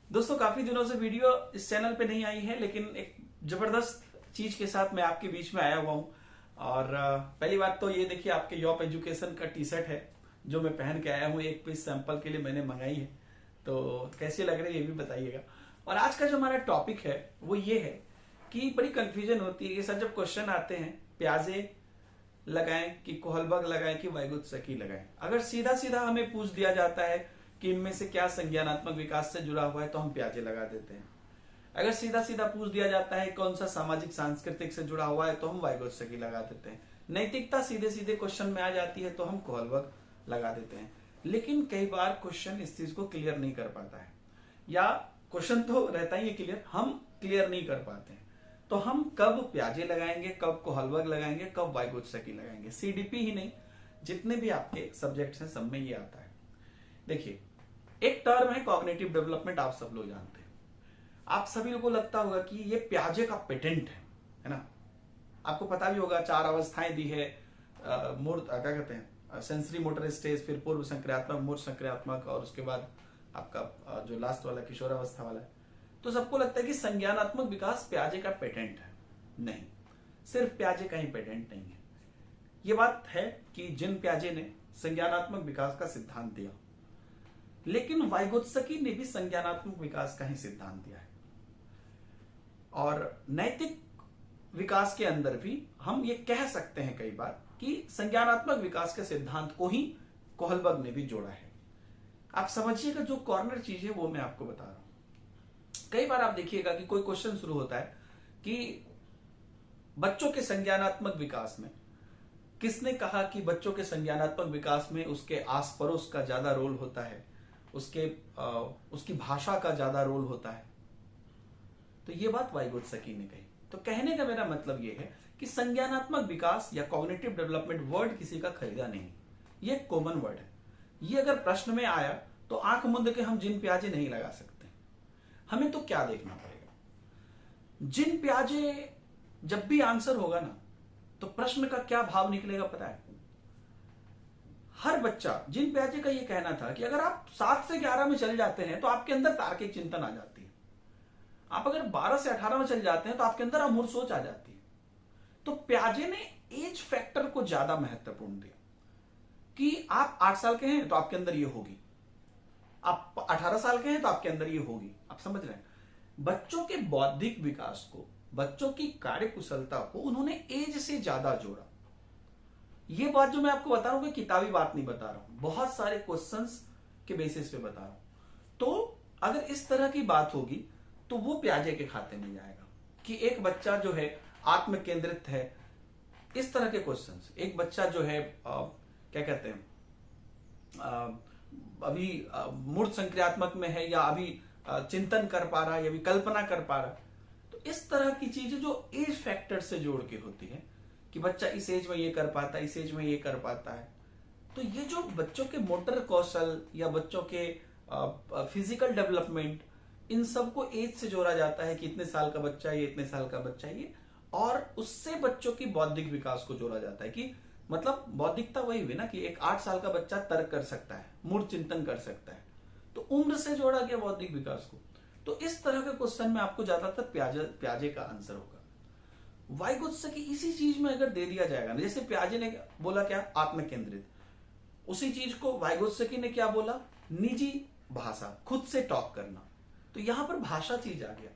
दोस्तों काफी दिनों से वीडियो इस चैनल पे नहीं आई है, लेकिन एक जबरदस्त चीज के साथ मैं आपके बीच में आया हुआ हूँ। और पहली बात तो ये देखिए, आपके यॉप एजुकेशन का टी शर्ट है जो मैं पहन के आया हूँ। एक पीस सैंपल के लिए मैंने मंगाई है, तो कैसी लग रही है ये भी बताइएगा। और आज का जो हमारा टॉपिक है वो ये है कि बड़ी कंफ्यूजन होती है। ये सर जब क्वेश्चन आते हैं, प्याजे लगाएं कि कोहलबग लगाएं कि वाइगुत्सकी लगाएं, अगर सीधा सीधा हमें पूछ दिया जाता है कि इनमें से क्या संज्ञानात्मक विकास से जुड़ा हुआ है, तो हम प्याजे लगा देते हैं। अगर सीधा सीधा पूछ दिया जाता है कौन सा सामाजिक सांस्कृतिक से जुड़ा हुआ है, तो हम वाइगुत्सकी लगा देते हैं। नैतिकता सीधे सीधे क्वेश्चन में आ जाती है तो हम कोहलबग लगा देते हैं। लेकिन कई बार क्वेश्चन इस चीज को क्लियर नहीं कर पाता है, या क्वेश्चन तो रहता ही है क्लियर, हम क्लियर नहीं कर पाते हैं। तो हम कब प्याजे लगाएंगे, कब कोहलबग लगाएंगे, कब वाइगुत्सकी लगाएंगे। सीडीपी ही नहीं, जितने भी आपके सब्जेक्ट्स हैं सब में ये आता है। देखिए, एक टर्म है कॉग्निटिव डेवलपमेंट, आप सब लोग जानते हैं। आप सभी लोगों को लगता होगा कि ये प्याजे का पेटेंट है ना। आपको पता भी होगा 4 अवस्थाएं दी है, क्या कहते हैं, सेंसरी मोटर स्टेज, फिर पूर्व संक्रियात्मक, मूर्त संक्रियात्मक, और उसके बाद आपका जो लास्ट वाला किशोरावस्था वाला है। तो सबको लगता है कि संज्ञानात्मक विकास प्याजे का पेटेंट है। नहीं, सिर्फ प्याजे का ही पेटेंट नहीं है। ये बात है कि जिन प्याजे ने संज्ञानात्मक विकास का सिद्धांत दिया, लेकिन वाइगुत्सकी ने भी संज्ञानात्मक विकास का ही सिद्धांत दिया है। और नैतिक विकास के अंदर भी हम ये कह सकते हैं कई बार कि संज्ञानात्मक विकास के सिद्धांत को ही कोहलबग ने भी जोड़ा है। आप समझिएगा, जो कॉर्नर चीज है वो मैं आपको बता रहा हूं। कई बार आप देखिएगा कि कोई क्वेश्चन शुरू होता है कि बच्चों के संज्ञानात्मक विकास में किसने कहा कि बच्चों के संज्ञानात्मक विकास में उसके आस पड़ोस का ज्यादा रोल होता है, उसकी भाषा का ज्यादा रोल होता है। तो ये बात वाइगुत्सकी ने कही। तो कहने का मेरा मतलब ये है कि संज्ञानात्मक विकास या कॉग्निटिव डेवलपमेंट वर्ड किसी का खरीदा नहीं, ये कॉमन वर्ड है। ये अगर प्रश्न में आया तो आंख मूंद के हम जिन प्याजे नहीं लगा सकते। हमें तो क्या देखना पड़ेगा, जिन प्याजे जब भी आंसर होगा ना, तो प्रश्न का क्या भाव निकलेगा पता है। हर बच्चा, जिन प्याजे का ये कहना था कि अगर आप 7 से 11 में चले जाते हैं तो आपके अंदर तार्किक चिंतन आ जाती है। आप अगर 12 से 18 में चले जाते हैं तो आपके अंदर अमूर्त सोच आ जाती है। तो प्याजे ने एज फैक्टर को ज्यादा महत्वपूर्ण दिया कि आप 8 साल के हैं तो आपके अंदर ये होगी, आप 18 साल के हैं तो आपके अंदर ये होगी। आप समझ रहे हैं, बच्चों के बौद्धिक विकास को, बच्चों की कार्य कुशलता को उन्होंने एज से ज्यादा जोड़ा। ये बात जो मैं आपको बता रहा हूं, किताबी बात नहीं बता रहा हूं, बहुत सारे क्वेश्चंस के बेसिस पे बता रहा हूं। तो अगर इस तरह की बात होगी तो वो प्याजे के खाते में जाएगा कि एक बच्चा जो है आत्म केंद्रित है। इस तरह के क्वेश्चंस, एक बच्चा जो है क्या कहते हैं, अभी मूर्त संक्रियात्मक में है, या अभी चिंतन कर पा रहा है, या अभी कल्पना कर पा रहा है। तो इस तरह की चीजें जो एज फैक्टर से जोड़ के होती है कि बच्चा इस एज में ये कर पाता है, इस एज में ये कर पाता है। तो ये जो बच्चों के मोटर कौशल या बच्चों के फिजिकल डेवलपमेंट, इन सबको एज से जोड़ा जाता है कि इतने साल का बच्चा है, इतने साल का बच्चा है, और उससे बच्चों की बौद्धिक विकास को जोड़ा जाता है कि मतलब बौद्धिकता वही हुई ना कि एक 8 साल का बच्चा तर्क कर सकता है, मूर्त चिंतन कर सकता है। तो उम्र से जोड़ा गया बौद्धिक विकास को। तो इस तरह के क्वेश्चन में आपको ज्यादातर प्याजे का आंसर होगा। वाइगुत्सकी इसी चीज में अगर दे दिया जाएगा ना, जैसे प्याजे ने बोला क्या, आत्म केंद्रित, उसी चीज को वाइगुत्सकी ने क्या बोला, निजी भाषा, खुद से टॉक करना। तो यहां पर भाषा चीज आ गया।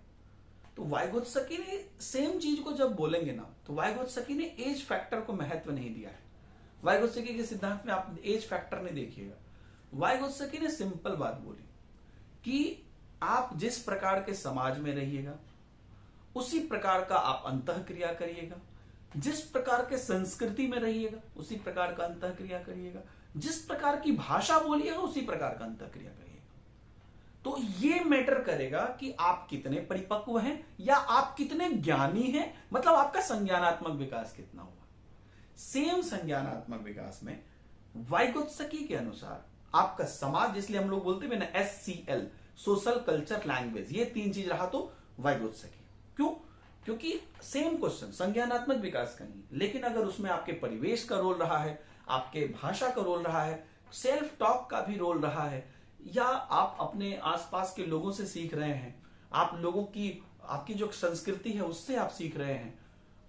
तो वाइगुत्सकी ने सेम चीज को जब बोलेंगे ना, तो वाइगुत्सकी ने एज फैक्टर को महत्व नहीं दिया है। वाइगुत्सकी के सिद्धांत में आप एज फैक्टर नहीं देखिएगा। वाइगुत्सकी ने सिंपल बात बोली कि आप जिस प्रकार के समाज में रहिएगा उसी प्रकार का आप अंतःक्रिया करिएगा, जिस प्रकार के संस्कृति में रहिएगा उसी प्रकार का अंतःक्रिया करिएगा, जिस प्रकार की भाषा बोलिएगा उसी प्रकार का अंतःक्रिया करिएगा। तो ये मैटर करेगा कि आप कितने परिपक्व हैं या आप कितने ज्ञानी हैं, मतलब आपका संज्ञानात्मक विकास कितना हुआ। सेम संज्ञानात्मक विकास में वाइगुत्सकी के अनुसार आपका समाज, इसलिए हम लोग बोलते हैं ना SCL, सोशल कल्चर लैंग्वेज, ये 3 चीज रहा तो वाइगुत्सकी। क्यों? क्योंकि सेम क्वेश्चन संज्ञानात्मक विकास का नहीं, लेकिन अगर उसमें आपके परिवेश का रोल रहा है, आपके भाषा का रोल रहा है, सेल्फ टॉक का भी रोल रहा है, या आप अपने आसपास के लोगों से सीख रहे हैं, आप लोगों की आपकी जो संस्कृति है उससे आप सीख रहे हैं।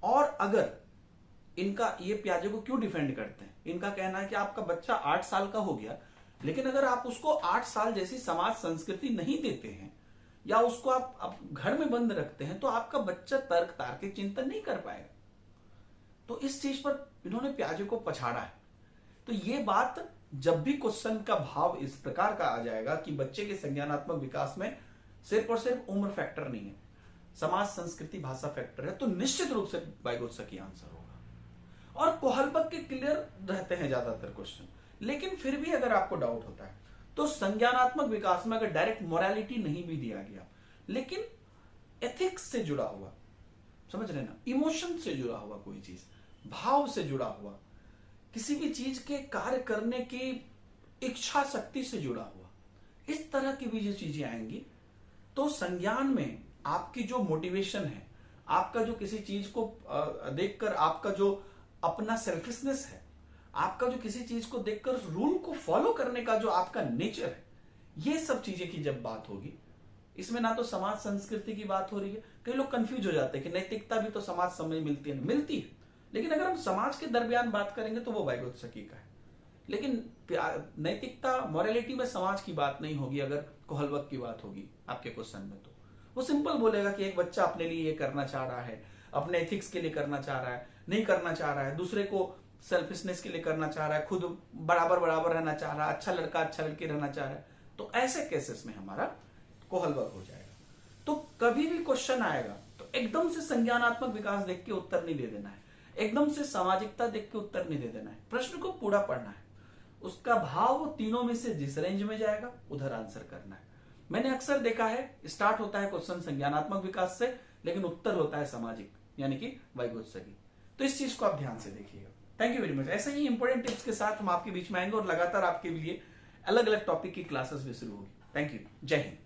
और अगर इनका, ये पियाजे को क्यों डिफेंड करते हैं, इनका कहना है कि आपका बच्चा 8 साल का हो गया, लेकिन अगर आप उसको 8 साल जैसी समाज संस्कृति नहीं देते हैं या उसको आप घर में बंद रखते हैं, तो आपका बच्चा तर्क तार्किक चिंतन नहीं कर पाएगा। तो इस चीज पर इन्होंने पियाजे को पछाड़ा है। तो ये बात, जब भी क्वेश्चन का भाव इस प्रकार का आ जाएगा कि बच्चे के संज्ञानात्मक विकास में सिर्फ और सिर्फ उम्र फैक्टर नहीं है, समाज संस्कृति भाषा फैक्टर है, तो निश्चित रूप से वाइगोत्स्की आंसर होगा। और कोहलबर्ग के क्लियर रहते हैं ज्यादातर क्वेश्चन, लेकिन फिर भी अगर आपको डाउट होता है तो संज्ञानात्मक विकास में अगर डायरेक्ट मोरालिटी नहीं भी दिया गया, लेकिन एथिक्स से जुड़ा हुआ, समझ रहे ना, इमोशन से जुड़ा हुआ कोई चीज, भाव से जुड़ा हुआ, किसी भी चीज के कार्य करने की इच्छा शक्ति से जुड़ा हुआ, इस तरह की भी जो चीजें आएंगी, तो संज्ञान में आपकी जो मोटिवेशन है, आपका जो किसी चीज को देखकर आपका जो अपना सेल्फिशनेस है, आपका जो किसी चीज को देखकर रूल को फॉलो करने का जो आपका नेचर है, ये सब चीजें की जब बात होगी, इसमें ना तो समाज संस्कृति की बात हो रही है। कई लोग कंफ्यूज हो जाते हैं कि नैतिकता भी तो समाज समय मिलती है, मिलती है, लेकिन अगर हम समाज के दरमियान बात करेंगे तो वो वाइगोत्स्की का है। लेकिन नैतिकता, मोरालिटी में समाज की बात नहीं होगी अगर कोहलबर्ग की बात होगी आपके क्वेश्चन में। तो वो सिंपल बोलेगा कि एक बच्चा अपने लिए ये करना चाह रहा है, अपने एथिक्स के लिए करना चाह रहा है, नहीं करना चाह रहा है, दूसरे को सेल्फिशनेस के लिए करना चाह रहा है, खुद बराबर बराबर रहना चाह रहा है, अच्छा लड़का अच्छा लड़की रहना चाह रहा है, तो ऐसे केसेस में हमारा कोहलबर्ग हो जाएगा। तो कभी भी क्वेश्चन आएगा तो एकदम से संज्ञानात्मक विकास देख के उत्तर नहीं दे देना है, एकदम से सामाजिकता देख के उत्तर नहीं दे देना है, प्रश्न को पूरा पढ़ना है, उसका भाव वो तीनों में से जिस रेंज में जाएगा उधर आंसर करना है। मैंने अक्सर देखा है, स्टार्ट होता है क्वेश्चन संज्ञानात्मक विकास से, लेकिन उत्तर होता है सामाजिक, यानी कि वाइगोत्स्की। तो इस चीज को आप ध्यान से देखिएगा। Thank you very much. ऐसे ही इंपॉर्टेंट टिप्स के साथ हम आपके बीच में आएंगे और लगातार आपके लिए अलग अलग टॉपिक की क्लासेस भी शुरू होगी। Thank you. जय हिंद।